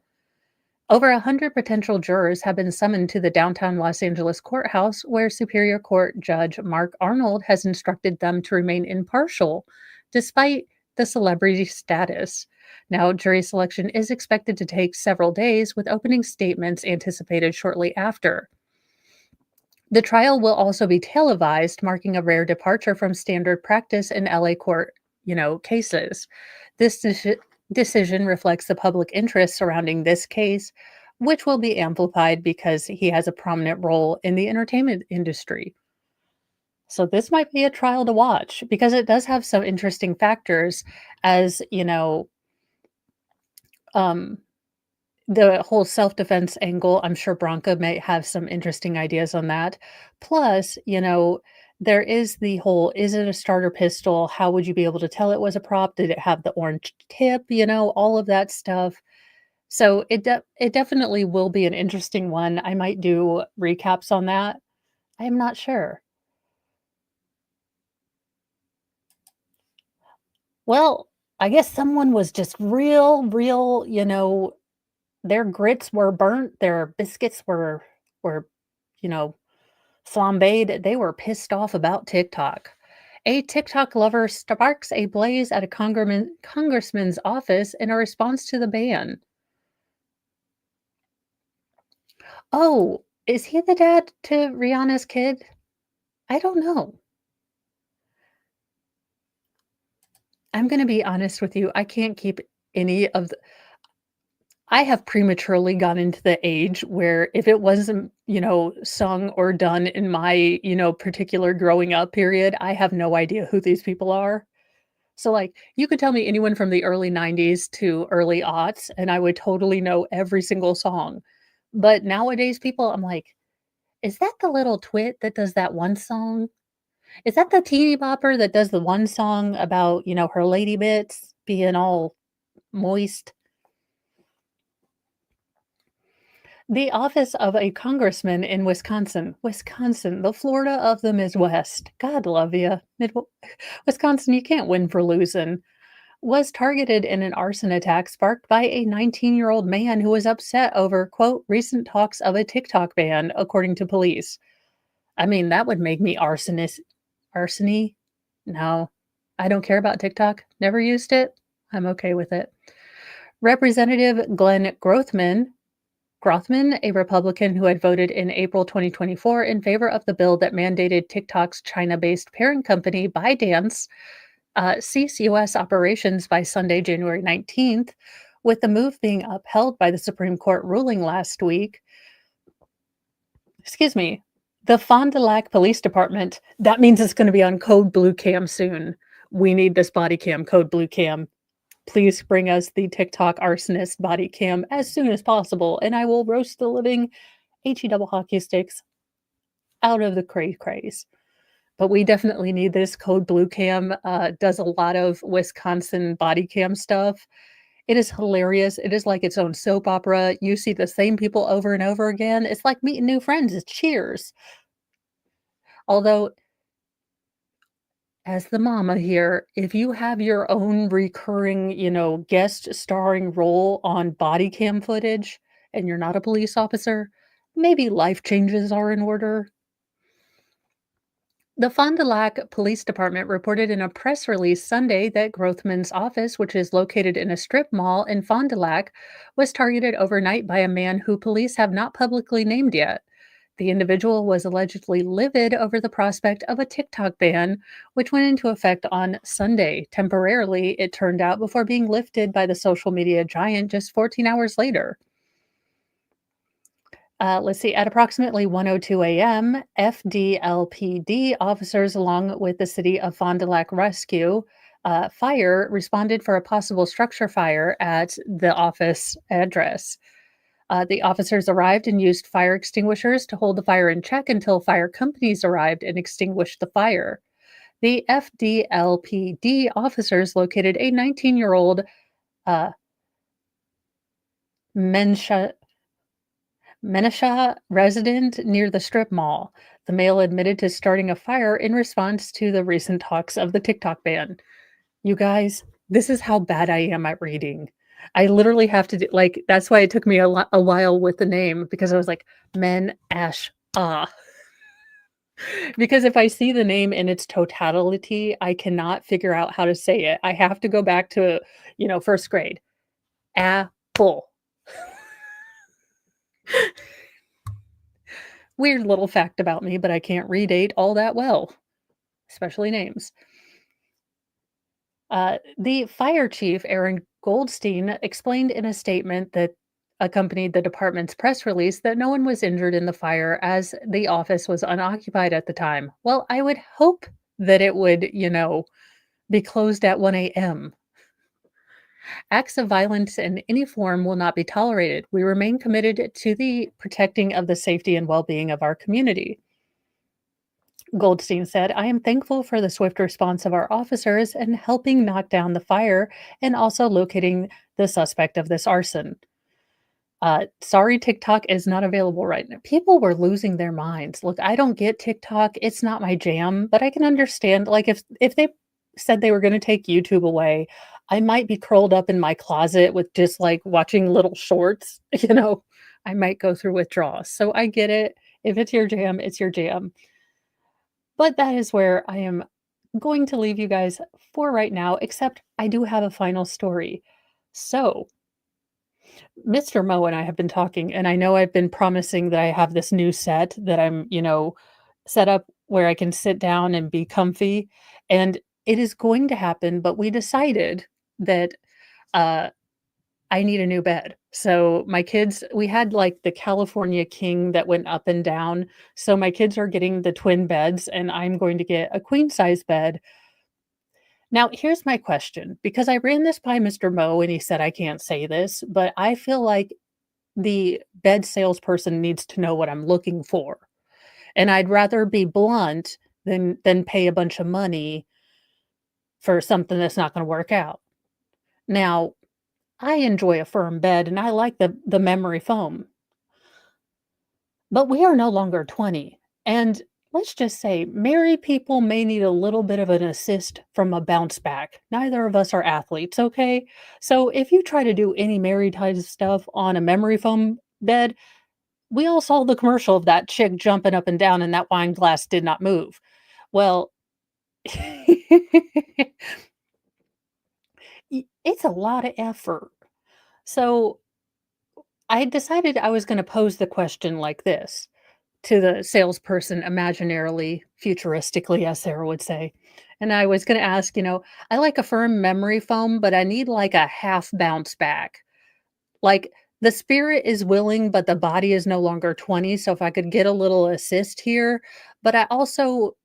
Over 100 potential jurors have been summoned to the downtown Los Angeles courthouse, where Superior Court Judge Mark Arnold has instructed them to remain impartial despite the celebrity status. Now, jury selection is expected to take several days, with opening statements anticipated shortly after. The trial will also be televised, marking a rare departure from standard practice in LA court, cases. This decision reflects the public interest surrounding this case, which will be amplified because he has a prominent role in the entertainment industry. So this might be a trial to watch because it does have some interesting factors as, um the whole self-defense angle. I'm sure Bronca may have some interesting ideas on that. Plus, there is the whole, is it a starter pistol? How would you be able to tell it was a prop? Did it have the orange tip? All of that stuff. So it definitely will be an interesting one. I might do recaps on that. I am not sure. Well, I guess someone was just real, their grits were burnt, their biscuits were, you know, flambéed. They were pissed off about TikTok. A TikTok lover sparks a blaze at a congressman's office in a response to the ban. Oh, is he the dad to Rihanna's kid? I don't know. I'm gonna be honest with you, I can't keep any of the I have prematurely gone into the age where if it wasn't, sung or done in my, particular growing up period, I have no idea who these people are. So, like, you could tell me anyone from the early '90s to early aughts, and I would totally know every single song. But nowadays, people, I'm like, Is that the little twit that does that one song? Is that the teeny bopper that does the one song about, her lady bits being all moist? The office of a congressman in Wisconsin, the Florida of the Midwest. God love you. Wisconsin, you can't win for losing. Was targeted in an arson attack sparked by a 19-year-old man who was upset over, quote, recent talks of a TikTok ban, according to police. I mean, that would make me arsony? No, I don't care about TikTok. Never used it. I'm okay with it. Representative Glenn Grothman, a Republican who had voted in April 2024 in favor of the bill that mandated TikTok's China-based parent company ByteDance cease U.S. operations by Sunday, January 19th, with the move being upheld by the Supreme Court ruling last week. Excuse me. The Fond du Lac Police Department, that means it's going to be on Code Blue Cam soon. We need this body cam, Code Blue Cam. Please bring us the TikTok arsonist body cam as soon as possible, and I will roast the living HE double hockey sticks out of the craze. But we definitely need this. Code Blue Cam does a lot of Wisconsin body cam stuff. It is hilarious. It is like its own soap opera. You see the same people over and over again. It's like meeting new friends. It's Cheers. Although, as the mama here, if you have your own recurring, guest starring role on body cam footage and you're not a police officer, maybe life changes are in order. The Fond du Lac Police Department reported in a press release Sunday that Grothman's office, which is located in a strip mall in Fond du Lac, was targeted overnight by a man who police have not publicly named yet. The individual was allegedly livid over the prospect of a TikTok ban, which went into effect on Sunday. Temporarily, it turned out, before being lifted by the social media giant just 14 hours later. Let's see. At approximately 1:02 a.m., FDLPD officers, along with the City of Fond du Lac Rescue Fire, responded for a possible structure fire at the office address. The officers arrived and used fire extinguishers to hold the fire in check until fire companies arrived and extinguished the fire. The FDLPD officers located a 19-year-old Mensha resident near the strip mall. The male admitted to starting a fire in response to the recent talks of the TikTok ban. You guys, this is how bad I am at reading. I literally have to do, that's why it took me a while with the name, because I was like, Men Ash Ah. Because if I see the name in its totality, I cannot figure out how to say it. I have to go back to, first grade. Apple. Weird little fact about me, but I can't read all that well, especially names. The fire chief, Aaron Goldstein, explained in a statement that accompanied the department's press release that no one was injured in the fire as the office was unoccupied at the time. Well, I would hope that it would, be closed at 1 a.m. Acts of violence in any form will not be tolerated. We remain committed to the protecting of the safety and well-being of our community. Goldstein said, I am thankful for the swift response of our officers in helping knock down the fire and also locating the suspect of this arson. Sorry, TikTok is not available right now. People were losing their minds. Look, I don't get TikTok. It's not my jam, but I can understand, if they said they were going to take YouTube away, I might be curled up in my closet with just watching little shorts, I might go through withdrawals. So I get it. If it's your jam, it's your jam. But that is where I am going to leave you guys for right now, except I do have a final story. So, Mr. Mo and I have been talking, and I know I've been promising that I have this new set that I'm, set up where I can sit down and be comfy. And it is going to happen, but we decided that I need a new bed. So my kids, we had the California King that went up and down. So my kids are getting the twin beds, and I'm going to get a queen size bed. Now, here's my question, because I ran this by Mr. Mo and he said I can't say this, but I feel like the bed salesperson needs to know what I'm looking for. And I'd rather be blunt than pay a bunch of money for something that's not gonna work out. Now, I enjoy a firm bed and I like the memory foam, but we are no longer 20. And let's just say married people may need a little bit of an assist from a bounce back. Neither of us are athletes, okay? So if you try to do any married type of stuff on a memory foam bed, we all saw the commercial of that chick jumping up and down and that wine glass did not move. Well, it's a lot of effort. So I decided I was going to pose the question like this to the salesperson imaginarily, futuristically, as Sarah would say. And I was going to ask, I like a firm memory foam, but I need like a half bounce back. Like the spirit is willing, but the body is no longer 20. So if I could get a little assist here, but I also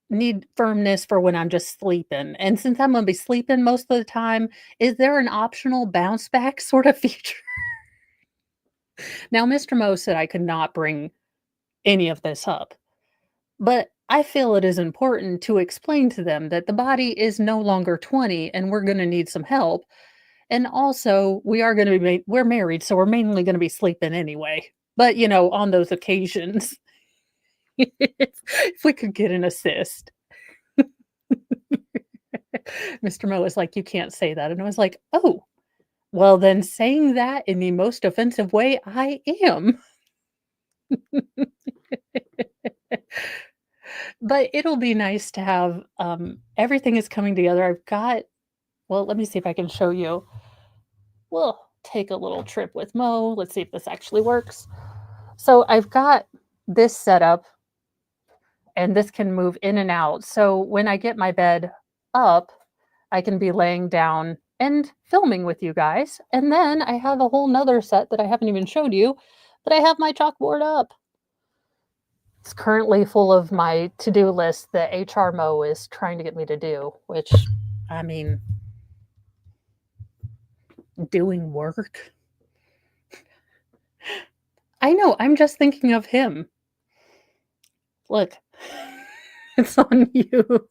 need firmness for when I'm just sleeping. And since I'm going to be sleeping most of the time, is there an optional bounce back sort of feature? Now, Mr. Mo said I could not bring any of this up, but I feel it is important to explain to them that the body is no longer 20 and we're going to need some help. And also, we are going to be, we're married, so we're mainly going to be sleeping anyway. But, on those occasions, if we could get an assist. Mr. Mo was like, "You can't say that." And I was like, "Oh, well, then saying that in the most offensive way, I am." But it'll be nice to have, everything is coming together. I've got well, let me see if I can show you. We'll take a little trip with Mo. Let's see if this actually works. So I've got this set up, and this can move in and out. So when I get my bed up, I can be laying down and filming with you guys. And then I have a whole nother set that I haven't even showed you, but I have my chalkboard up. It's currently full of my to-do list that HR Mo is trying to get me to do, which, I mean, doing work. I know, I'm just thinking of him. Look, it's on you.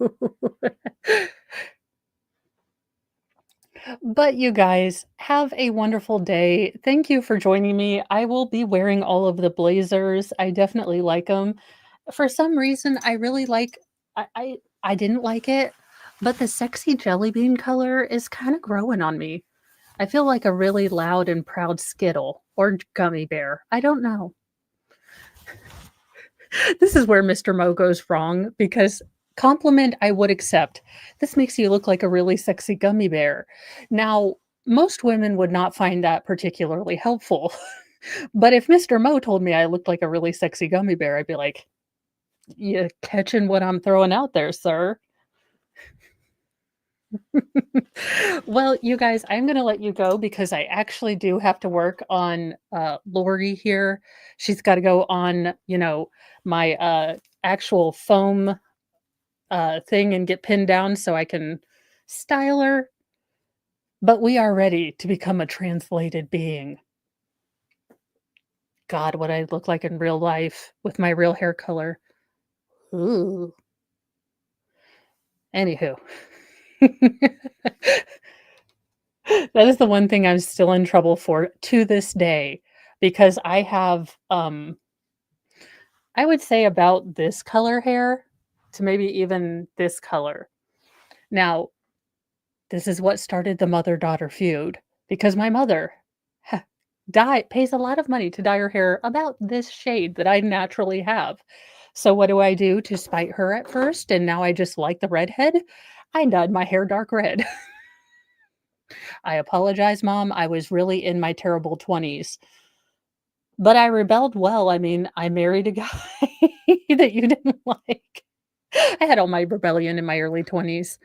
But you guys, have a wonderful day. Thank you for joining me. I will be wearing all of the blazers. I definitely like them. For some reason, I really like I didn't like it, but the sexy jelly bean color is kind of growing on me. I feel like a really loud and proud Skittle or gummy bear. I don't know. This is where Mr. Mo goes wrong because compliment I would accept. This makes you look like a really sexy gummy bear. Now, most women would not find that particularly helpful. But if Mr. Mo told me I looked like a really sexy gummy bear, I'd be like, "You catching what I'm throwing out there, sir?" Well, you guys, I'm gonna let you go because I actually do have to work on Lori here. She's got to go on, my actual foam thing and get pinned down so I can style her. But we are ready to become a translated being. God, what I look like in real life with my real hair color. Ooh. Anywho. That is the one thing I'm still in trouble for to this day because I have I would say about this color hair to maybe even this color. Now, this is what started the mother-daughter feud because my mother pays a lot of money to dye her hair about this shade that I naturally have. So what do I do to spite her at first? And now I just like the redhead. I dyed my hair dark red. I apologize, Mom. I was really in my terrible 20s. But I rebelled well. I mean, I married a guy that you didn't like. I had all my rebellion in my early 20s.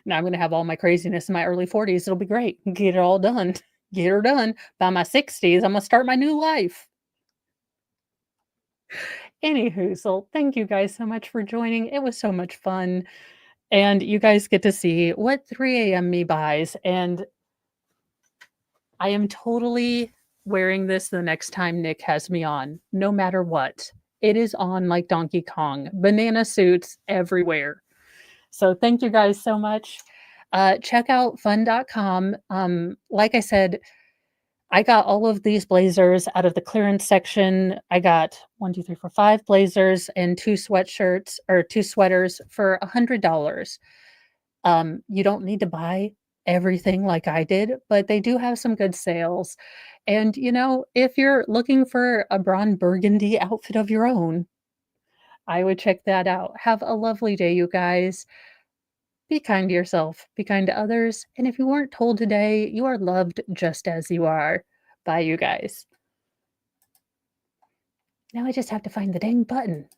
Now I'm gonna have all my craziness in my early 40s. It'll be great. Get it all done. Get her done. By my 60s, I'm gonna start my new life. Anywho, so thank you guys so much for joining. It was so much fun. And you guys get to see what 3 a.m. me buys. And I am totally wearing this the next time Nick has me on, no matter what. it is on like Donkey Kong. Banana suits everywhere. So thank you guys so much. Check out fun.com. Like I said, I got all of these blazers out of the clearance section. I got 1, 2, 3, 4, 5 blazers and 2 sweatshirts or 2 sweaters for $100. You don't need to buy everything like I did, but they do have some good sales. And, you know, if you're looking for a Ron Burgundy outfit of your own, I would check that out. Have a lovely day, you guys. Be kind to yourself, be kind to others, and if you weren't told today, you are loved just as you are. Bye, you guys. Now I just have to find the dang button.